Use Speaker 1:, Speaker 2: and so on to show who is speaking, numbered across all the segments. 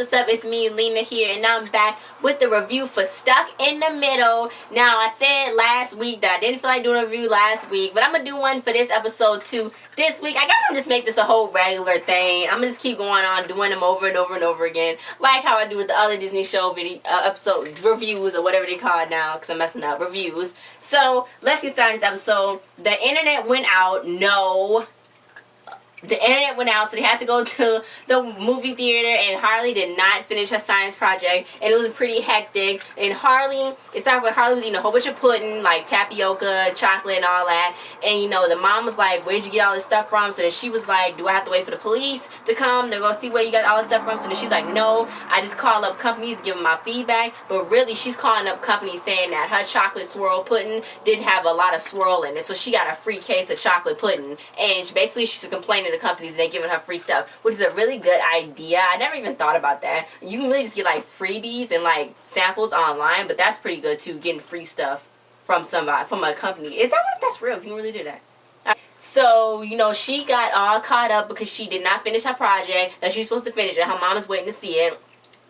Speaker 1: what's up? It's me, Lena here, and I'm back with the review for Stuck in the Middle. Now, I said last week that I didn't feel like doing a review last week, but I'm going to do one for this episode too this week. I guess I'm just make this a whole regular thing. I'm going to just keep going on doing them over and over and over again, like how I do with the other Disney show video episode reviews or whatever they call it now, because I'm messing up, reviews. So, let's get started this episode. The internet went out. No. The internet went out, so they had to go to the movie theater, and Harley did not finish her science project, and it was pretty hectic. And Harley, it started with Harley was eating a whole bunch of pudding, like tapioca, chocolate, and all that. And, you know, the mom was like, where'd you get all this stuff from? So then she was like, do I have to wait for the police to come? They're going to see where you got all this stuff from. So then she's like, no, I just call up companies, give them my feedback. But really, she's calling up companies saying that her chocolate swirl pudding didn't have a lot of swirl in it. So she got a free case of chocolate pudding. And she's complaining to companies and they're giving her free stuff, which is a really good idea. I never even thought about that. You can really just get like freebies and like samples online, but that's pretty good too, getting free stuff from somebody, from a company. Is that what that's real? You can really do that. So, you know, she got all caught up because she did not finish her project that she was supposed to finish, and her mom is waiting to see it.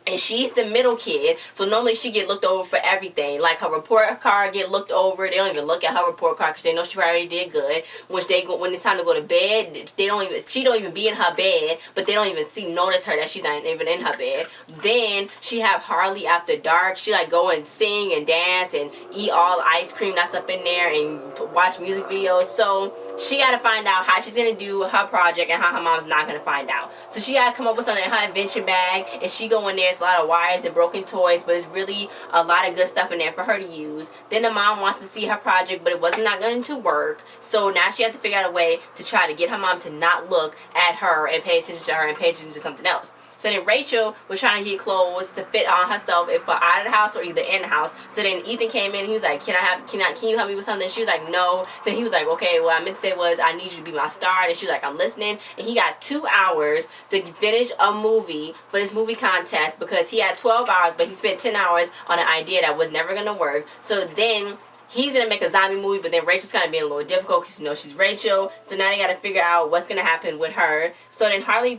Speaker 1: And she's the middle kid, so normally she get looked over for everything. Like her report card get looked over. They don't even look at her report card because they know she already did good. When it's time to go to bed, she don't even be in her bed, but they don't even notice her that she's not even in her bed. Then she have Harley after dark. She like go and sing and dance and eat all the ice cream that's up in there and watch music videos. So she got to find out how she's gonna do her project and how her mom's not gonna find out. So she got to come up with something in her invention bag, and she go in there. It's a lot of wires and broken toys, but it's really a lot of good stuff in there for her to use. Then the mom wants to see her project, but it was not going to work. So now she had to figure out a way to try to get her mom to not look at her and pay attention to her and pay attention to something else. So then Rachel was trying to get clothes to fit on herself if for out of the house or either in the house. So then Ethan came in and he was like, can you help me with something? She was like, no. Then he was like, okay, what I meant to say was I need you to be my star. And she was like, I'm listening. And he got 2 hours to finish a movie for this movie contest because he had 12 hours, but he spent 10 hours on an idea that was never going to work. So then he's going to make a zombie movie, but then Rachel's kind of being a little difficult because, you know, she's Rachel. So now they got to figure out what's going to happen with her. So then Harley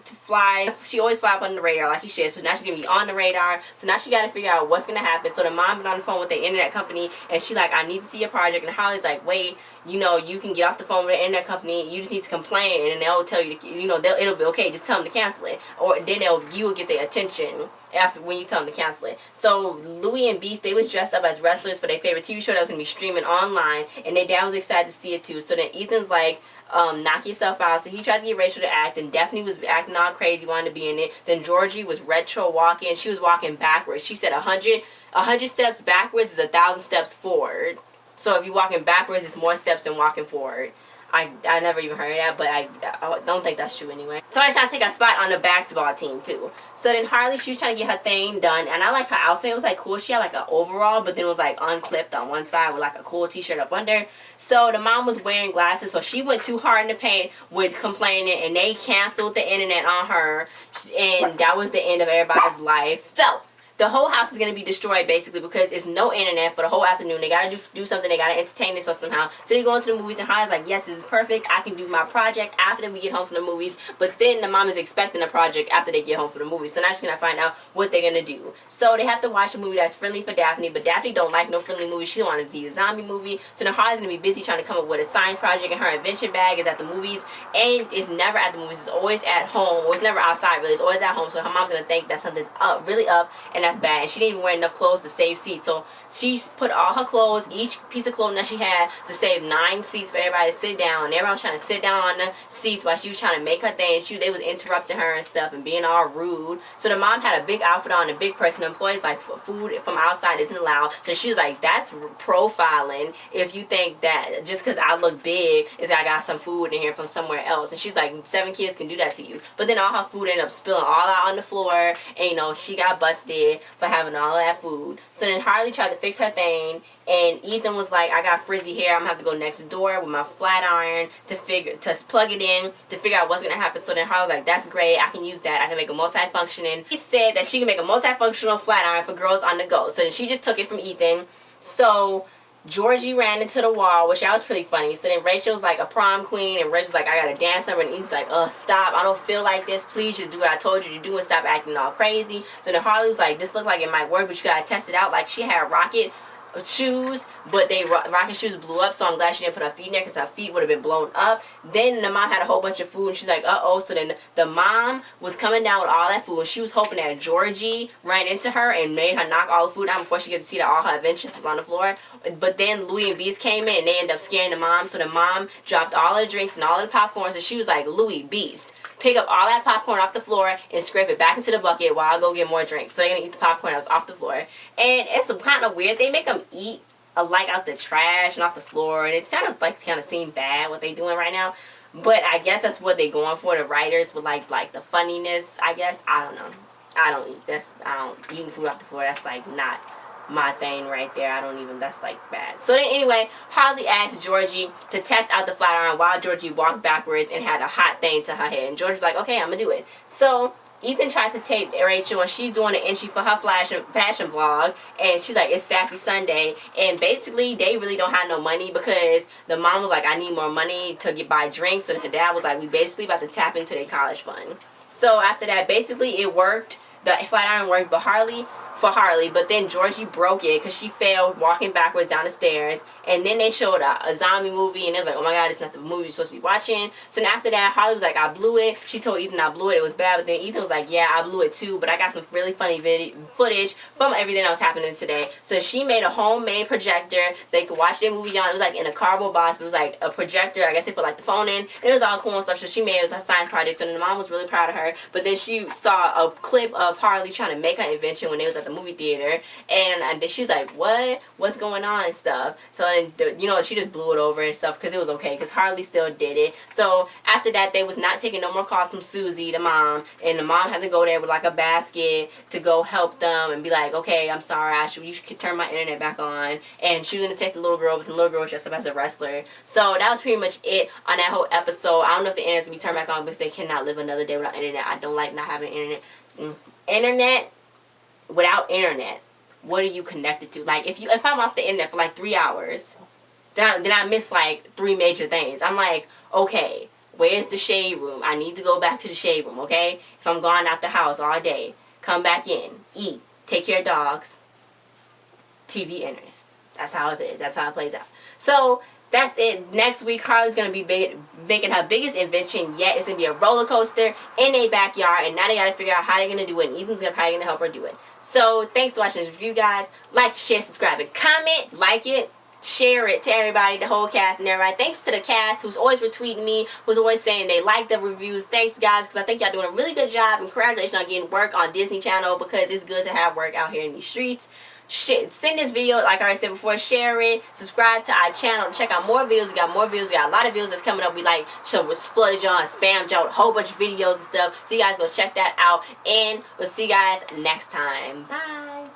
Speaker 1: she always fly up on the radar like he should. So now she's going to be on the radar. So now she got to figure out what's going to happen. So the mom been on the phone with the internet company, and she like, I need to see your project. And Harley's like, wait, you know, you can get off the phone with the internet company. You just need to complain, and then they'll tell you, you know, it'll be okay. Just tell them to cancel it. Or then you will get their attention after when you tell them to cancel it. So Louie and Beast, they was dressed up as wrestlers for their favorite TV show that was going to be streaming online, and their dad was excited to see it too. So then Ethan's like, knock yourself out. So he tried to get Rachel to act, and Daphne was acting all crazy, wanted to be in it. Then Georgie was retro walking. She was walking backwards. She said 100 steps backwards is 1,000 steps forward. So if you're walking backwards, it's more steps than walking forward. I never even heard that, but I don't think that's true anyway. So I tried to take a spot on the basketball team too. So then Harley, she was trying to get her thing done, and I like her outfit. It was like cool. She had like an overall, but then it was like unclipped on one side with like a cool t-shirt up under. So the mom was wearing glasses, so she went too hard in the paint with complaining, and they canceled the internet on her, and that was the end of everybody's life. So the whole house is going to be destroyed basically because it's no internet for the whole afternoon. They got to do something. They got to entertain themselves somehow. So they go into the movies, and Holly's like, yes, this is perfect. I can do my project after we get home from the movies. But then the mom is expecting a project after they get home from the movies. So now she's going to find out what they're going to do. So they have to watch a movie that's friendly for Daphne, but Daphne don't like no friendly movie. She don't want to see a zombie movie. So now Holly's going to be busy trying to come up with a science project, and her invention bag is at the movies, and it's never at the movies. It's always at home, or it's never outside really. It's always at home. So her mom's going to think that something's up, really up, and that's bad. And she didn't even wear enough clothes to save seats. So she put all her clothes, each piece of clothing that she had, to save 9 seats for everybody to sit down. And everyone was trying to sit down on the seats while she was trying to make her thing. They was interrupting her and stuff and being all rude. So the mom had a big outfit on, a big person. The employees like, food from outside isn't allowed. So she was like, that's profiling if you think that just because I look big is that I got some food in here from somewhere else. And she's like, 7 kids can do that to you. But then all her food ended up spilling all out on the floor, and you know, she got busted for having all that food. So then Harley tried to fix her thing, and Ethan was like, I got frizzy hair, I'm gonna have to go next door with my flat iron to plug it in to figure out what's gonna happen. So then Harley was like, that's great, I can use that, I can make a multifunctioning. He said that she can make a multifunctional flat iron for girls on the go. So then she just took it from Ethan. So Georgie ran into the wall, which that was pretty funny. So then Rachel's like a prom queen, and Rachel's like, I got a dance number, and Ethan's like, stop, I don't feel like this, please just do what I told you to do and stop acting all crazy. So then Harley was like, this looked like it might work, but you gotta test it out. Like, she had rocket shoes, but rocket shoes blew up, so I'm glad she didn't put her feet in there, because her feet would have been blown up. Then the mom had a whole bunch of food, and she's like, so then the mom was coming down with all that food, and she was hoping that Georgie ran into her and made her knock all the food out before she could see that all her inventions was on the floor. But then Louie and Beast came in, and they ended up scaring the mom, so the mom dropped all the drinks and all the popcorn, so she was like, Louie, Beast, pick up all that popcorn off the floor and scrape it back into the bucket while I go get more drinks. So they're gonna eat the popcorn that was off the floor. And it's kind of weird. They make them eat like out the trash and off the floor, and it's kind of seem bad what they doing right now. But I guess that's what they going for, the writers, with like the funniness, I guess. I don't know. I don't eat eating food off the floor. That's like not my thing right there. That's like bad. So then anyway, Harley asked Georgie to test out the flat iron while Georgie walked backwards and had a hot thing to her head. And Georgie's like, okay, I'm gonna do it. So Ethan tried to tape Rachel, and she's doing an entry for her fashion vlog, and she's like, it's Sassy Sunday, and basically they really don't have no money, because the mom was like, I need more money to buy drinks, and her dad was like, we basically about to tap into their college fund. So after that, basically it worked. The flat iron worked, but Harley, but then Georgie broke it because she fell walking backwards down the stairs, and then they showed a zombie movie, and it was like, oh my god, it's not the movie you're supposed to be watching. So then after that, Harley was like, I blew it. She told Ethan I blew it was bad, but then Ethan was like, yeah, I blew it too, but I got some really funny footage from everything that was happening today. So she made a homemade projector they could watch their movie on. It was like in a cardboard box, but it was like a projector. I guess they put like the phone in, and it was all cool and stuff. So she made it was a science project, so then the mom was really proud of her. But then she saw a clip of Harley trying to make her invention when they was at the movie theater, and then she's like, what's going on and stuff. So then, she just blew it over and stuff, because it was okay, because Harley still did it. So after that, they was not taking no more calls from Susie, the mom, and the mom had to go there with like a basket to go help them and be like, okay, I'm sorry, you could turn my internet back on. And she was going to take the little girl, but the little girl was dressed up as a wrestler. So that was pretty much it on that whole episode. I don't know if the internet's going to be turned back on, because they cannot live another day without internet. I don't like not having internet. Internet, without internet, what are you connected to? Like, if I'm off the internet for like 3 hours, then I miss like 3 major things. I'm like, okay, where's the shade room? I need to go back to the shade room, okay? If I'm gone out the house all day, come back in, eat, take care of dogs, TV, internet. That's how it is. That's how it plays out. So that's it. Next week, Harley's going to be making her biggest invention yet. It's going to be a roller coaster in a backyard, and now they got to figure out how they're going to do it, and Ethan's probably going to help her do it. So thanks for watching this review, guys. Like, share, subscribe, and comment. Like it. Share it to everybody, the whole cast and everybody. Thanks to the cast who's always retweeting me, who's always saying they like the reviews. Thanks, guys, because I think y'all doing a really good job. And congratulations on getting work on Disney Channel, because it's good to have work out here in these streets. Send this video, like I already said before, share it, subscribe to our channel, check out more videos. We got more videos, we got a lot of videos that's coming up. We like flooded y'all and spammed y'all with a whole bunch of videos and stuff, so you guys go check that out, and we'll see you guys next time. Bye.